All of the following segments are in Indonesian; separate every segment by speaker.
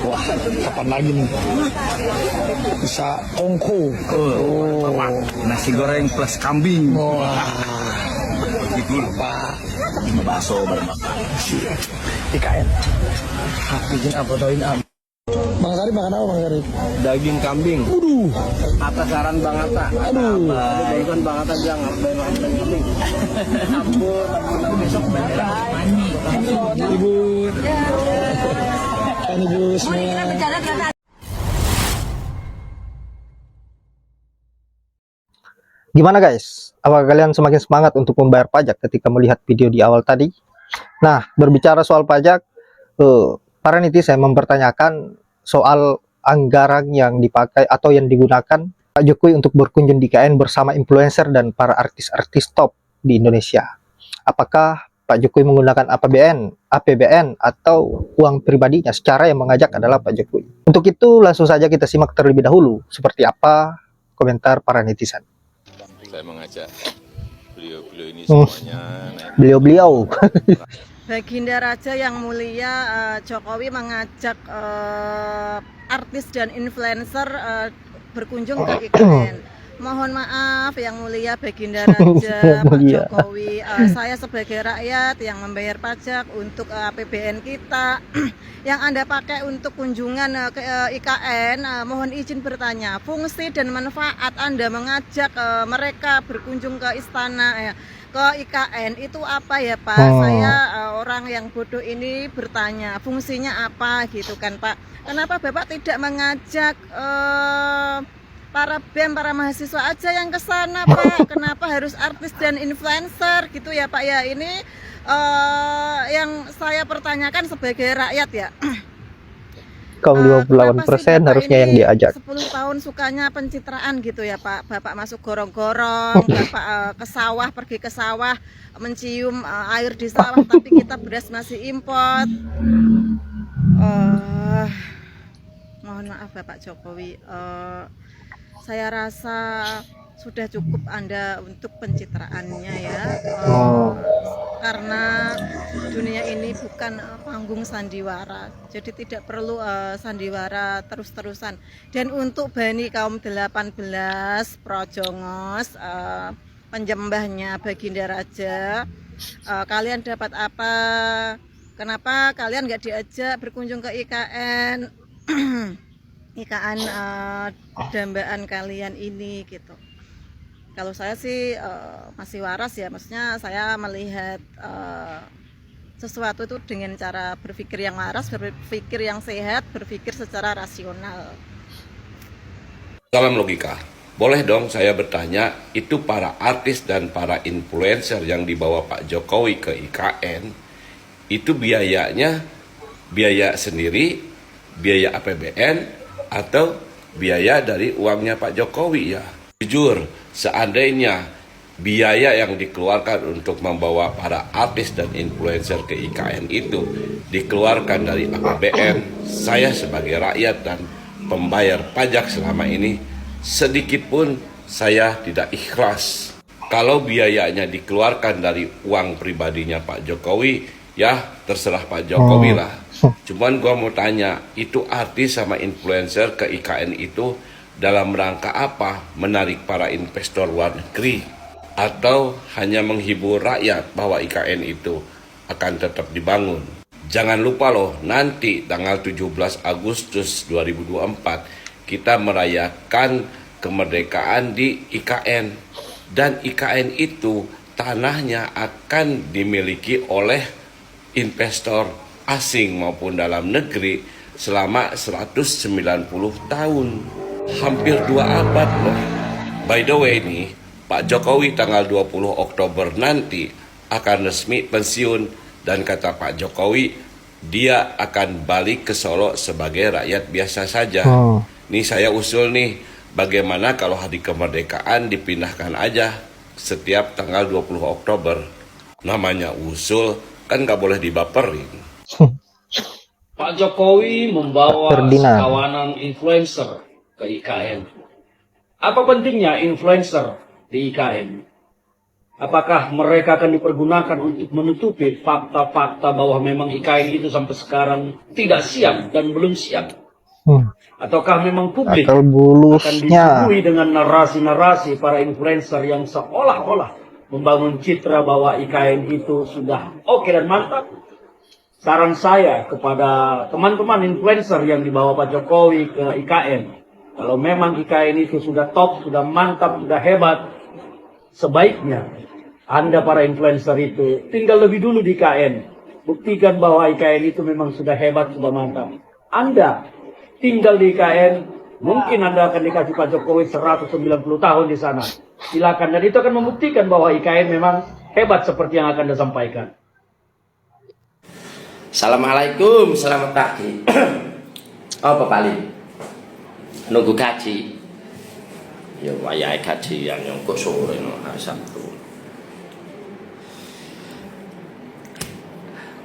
Speaker 1: Wah, kapan lagi nih? Bisa kongko. Oh,
Speaker 2: nasi goreng plus kambing.
Speaker 1: wah,
Speaker 2: Begitu
Speaker 1: Pak.
Speaker 2: bakso bareng
Speaker 1: IKN. Bikin apa doin am? Bang Sari makan apa Bang Sari?
Speaker 2: daging kambing.
Speaker 1: Waduh,
Speaker 2: Atas saran Bang Atta.
Speaker 1: aduh.
Speaker 2: Barusan Bang Atta bilang ngapain makan daging kambing. Ampun, besok bendera mani.
Speaker 1: Ibu, kan ibu semua.
Speaker 3: Gimana guys? Apakah kalian semakin semangat untuk membayar pajak ketika melihat video di awal tadi? Nah, berbicara soal pajak, para netizen mempertanyakan soal anggaran yang dipakai atau yang digunakan Pak Jokowi untuk berkunjung di IKN bersama influencer dan para artis-artis top di Indonesia. Apakah Pak Jokowi menggunakan APBN atau uang pribadinya? Secara yang mengajak adalah Pak Jokowi. Untuk itu langsung saja kita simak terlebih dahulu seperti apa komentar para netizen.
Speaker 4: Saya mengajak beliau-beliau ini semuanya naik.
Speaker 3: Beliau-beliau.
Speaker 5: Baginda Raja yang mulia, Jokowi mengajak artis dan influencer berkunjung ke IKN. Mohon maaf yang mulia Baginda Raja, Pak Jokowi, saya sebagai rakyat yang membayar pajak untuk APBN kita yang Anda pakai untuk kunjungan ke IKN, mohon izin bertanya, fungsi dan manfaat Anda mengajak mereka berkunjung ke istana ke IKN itu apa ya Pak? Saya orang yang bodoh ini bertanya, fungsinya apa gitu kan Pak? Kenapa Bapak tidak mengajak para BEM, para mahasiswa aja yang ke sana Pak? Kenapa harus artis dan influencer gitu ya Pak ya? Ini yang saya pertanyakan sebagai rakyat ya.
Speaker 3: Kaum 58% harusnya yang diajak.
Speaker 5: 10 tahun sukanya pencitraan gitu ya Pak. Bapak masuk gorong-gorong, Bapak ke sawah, pergi ke sawah, mencium air di sawah, tapi kita beras masih import. Mohon maaf Bapak Jokowi, saya rasa sudah cukup Anda untuk pencitraannya ya. Karena dunia ini bukan panggung sandiwara, jadi tidak perlu sandiwara terus-terusan. Dan untuk Bani kaum 18 Projongos, penjembahnya Baginda Raja, kalian dapat apa? Kenapa kalian nggak diajak berkunjung ke IKN? IKN dambaan kalian ini gitu. Kalau saya sih masih waras ya, maksudnya saya melihat sesuatu itu dengan cara berpikir yang waras, berpikir yang sehat, berpikir secara rasional.
Speaker 4: Dalam logika, boleh dong saya bertanya, itu para artis dan para influencer yang dibawa Pak Jokowi ke IKN, itu biayanya biaya sendiri, biaya APBN, atau biaya dari uangnya Pak Jokowi ya? Jujur, seandainya biaya yang dikeluarkan untuk membawa para artis dan influencer ke IKN itu dikeluarkan dari APBN, saya sebagai rakyat dan pembayar pajak selama ini, sedikit pun saya tidak ikhlas. Kalau biayanya dikeluarkan dari uang pribadinya Pak Jokowi, ya terserah Pak Jokowi lah. Cuman gua mau tanya, itu artis sama influencer ke IKN itu dalam rangka apa? Menarik para investor luar negeri atau hanya menghibur rakyat bahwa IKN itu akan tetap dibangun? Jangan lupa loh, nanti tanggal 17 Agustus 2024 kita merayakan kemerdekaan di IKN, dan IKN itu tanahnya akan dimiliki oleh investor asing maupun dalam negeri selama 190 tahun. Hampir 2 abad loh. By the way nih, Pak Jokowi tanggal 20 Oktober nanti akan resmi pensiun, dan kata Pak Jokowi dia akan balik ke Solo sebagai rakyat biasa saja. Nih saya usul nih, bagaimana kalau hari kemerdekaan dipindahkan aja setiap tanggal 20 Oktober. Namanya usul, kan gak boleh dibaperin.
Speaker 6: Pak Jokowi membawa kawanan influencer ke IKN. Apa pentingnya influencer di IKN? Apakah mereka akan dipergunakan untuk menutupi fakta-fakta bahwa memang IKN itu sampai sekarang tidak siap dan belum siap? Ataukah memang publik
Speaker 3: Akal
Speaker 6: akan
Speaker 3: bulusnya.
Speaker 6: disuguhi dengan narasi-narasi para influencer yang seolah-olah membangun citra bahwa IKN itu sudah oke dan mantap? Saran saya kepada teman-teman influencer yang dibawa Pak Jokowi ke IKN, kalau memang IKN itu sudah top, sudah mantap, sudah hebat, sebaiknya Anda para influencer itu tinggal lebih dulu di IKN. Buktikan bahwa IKN itu memang sudah hebat, sudah mantap. Anda tinggal di IKN, mungkin Anda akan dikasih Pak Jokowi 190 tahun di sana. Silakan, dan itu akan membuktikan bahwa IKN memang hebat seperti yang akan Anda sampaikan.
Speaker 7: Assalamualaikum, selamat pagi. Apa paling? Nunggu kaji. Ya wayahe kajian yang kok sore no hari Sabtu.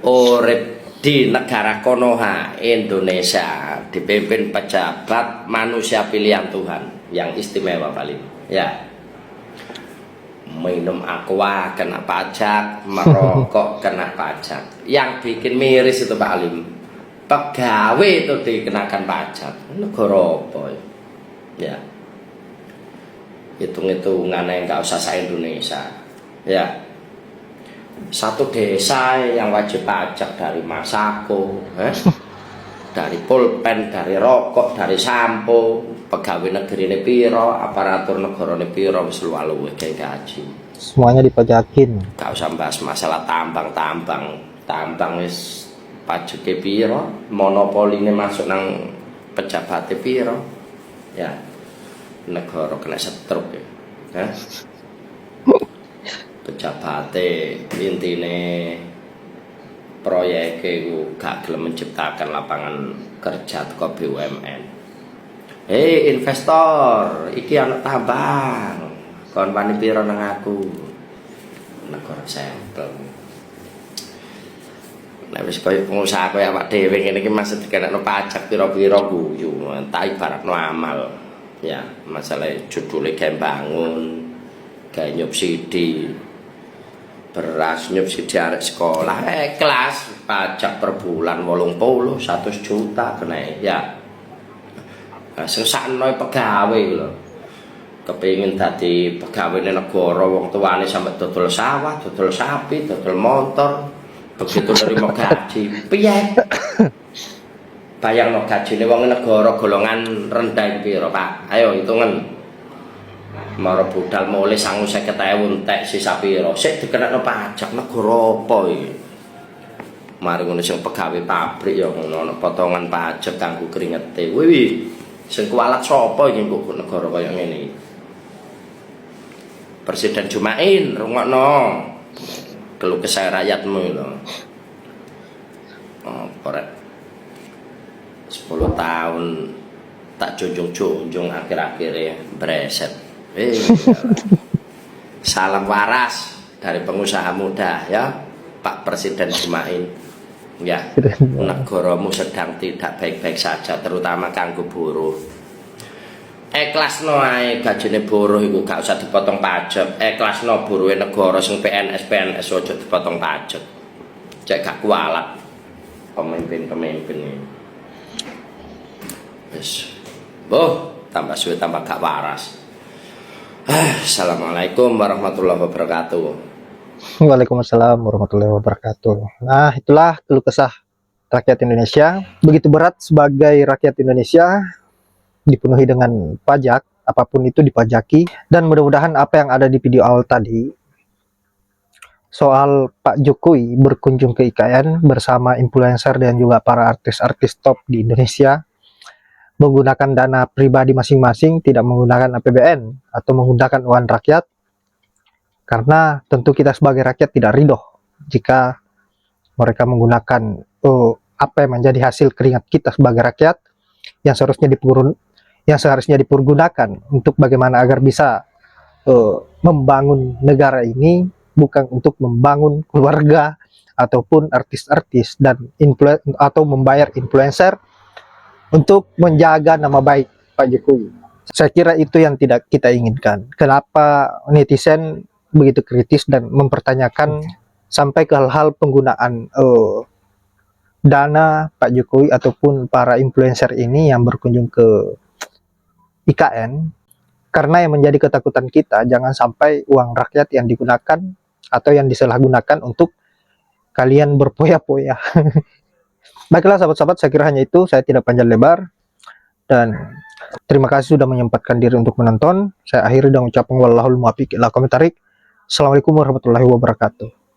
Speaker 7: Urip di negara Konoha, Indonesia, dipimpin pejabat manusia pilihan Tuhan yang istimewa paling. Ya. Minum aqua kena pajak, merokok kena pajak. Yang bikin miris itu Pak Alim, pegawai itu dikenakan pajak. Negara apa ya? Hitung-hitungan yang nggak usah se-Indonesia. Ya, satu desa yang wajib pajak dari masako, dari pulpen, dari rokok, dari sampo. Pegawai negeri ini piro, aparatur negara ini piro, wis luwe kayak gaji.
Speaker 3: Semuanya dipajakin.
Speaker 7: Gak usah bahas masalah tambang wis pajake piro, monopoli ini masuk nang pejabat piro, ya negara kena setruk ya. Pejabat intine proyek itu gak gelem menciptakan lapangan kerja ke BUMN. Hei investor, iki ana tambang. Kon wani piro nang aku? Negara sampel. Nek wis koyo pengusaha koyo awak dhewe ngene iki maksud dikenekno pajak piro-piro guyu, tak ibaratno amal. Ya, masalah judulnya gawe bangun, gawe nyubsidi beras, nyubsidi arek sekolah, kelas pajak per bulan 80, 100 juta kena ya. Sesakno pegawai lho. Kepengin dadi pegawai negara wong tuane sampe dodol sawah, dodol sapi, dodol motor. Begitu nerima gaji, piye? Bayangno gajine wong negara golongan rendah piro, Pak? Ayo hitungan. Maro budal mulai 50.000 entek sisa piro. Sik dikenekno pajak negara apa iki? Mari ngono sing pegawai pabrik ya ngono potongan pajak kanggo keringete. Wih. Sing kualat sapa iki kok negara kaya ngene iki? Presiden Jumain, rungokno. Keluh kesah rakyatmu lho. Oh, korek. 10 tahun tak junjung-junjung akhir-akhirnya breset. Salam waras dari pengusaha muda ya, Pak Presiden Jumain. Ya, negaramu sedang tidak baik-baik saja, terutama kanggo buruh. Ikhlasno ae gajine buruh iku gak usah dipotong pajak. Ikhlasno buruhe negara sing PNS aja dipotong pajak. Cek gak kualat pemimpin-pemimpin iki. Wis. Tambah suwe tambah gak waras. Assalamualaikum warahmatullahi wabarakatuh.
Speaker 3: Waalaikumsalam warahmatullahi wabarakatuh. Nah, itulah keluh kesah rakyat Indonesia. Begitu berat sebagai rakyat Indonesia, dipenuhi dengan pajak, apapun itu dipajaki. Dan mudah-mudahan apa yang ada di video awal tadi, soal Pak Jokowi berkunjung ke IKN bersama influencer dan juga para artis-artis top di Indonesia, menggunakan dana pribadi masing-masing, tidak menggunakan APBN atau menggunakan uang rakyat. Karena tentu kita sebagai rakyat tidak ridho jika mereka menggunakan apa yang menjadi hasil keringat kita sebagai rakyat yang seharusnya dipergunakan untuk bagaimana agar bisa membangun negara ini, bukan untuk membangun keluarga ataupun artis-artis dan atau membayar influencer untuk menjaga nama baik Pak Jokowi. Saya kira itu yang tidak kita inginkan. Kenapa netizen begitu kritis dan mempertanyakan sampai ke hal-hal penggunaan dana Pak Jokowi ataupun para influencer ini yang berkunjung ke IKN, karena yang menjadi ketakutan kita jangan sampai uang rakyat yang digunakan atau yang disalahgunakan untuk kalian berpoya-poya. Baiklah sahabat-sahabat, saya kira hanya itu, saya tidak panjang lebar, dan terima kasih sudah menyempatkan diri untuk menonton. Saya akhiri dengan ucapan wallahul muwaffiq ila aqwamit thoriq. Assalamualaikum warahmatullahi wabarakatuh.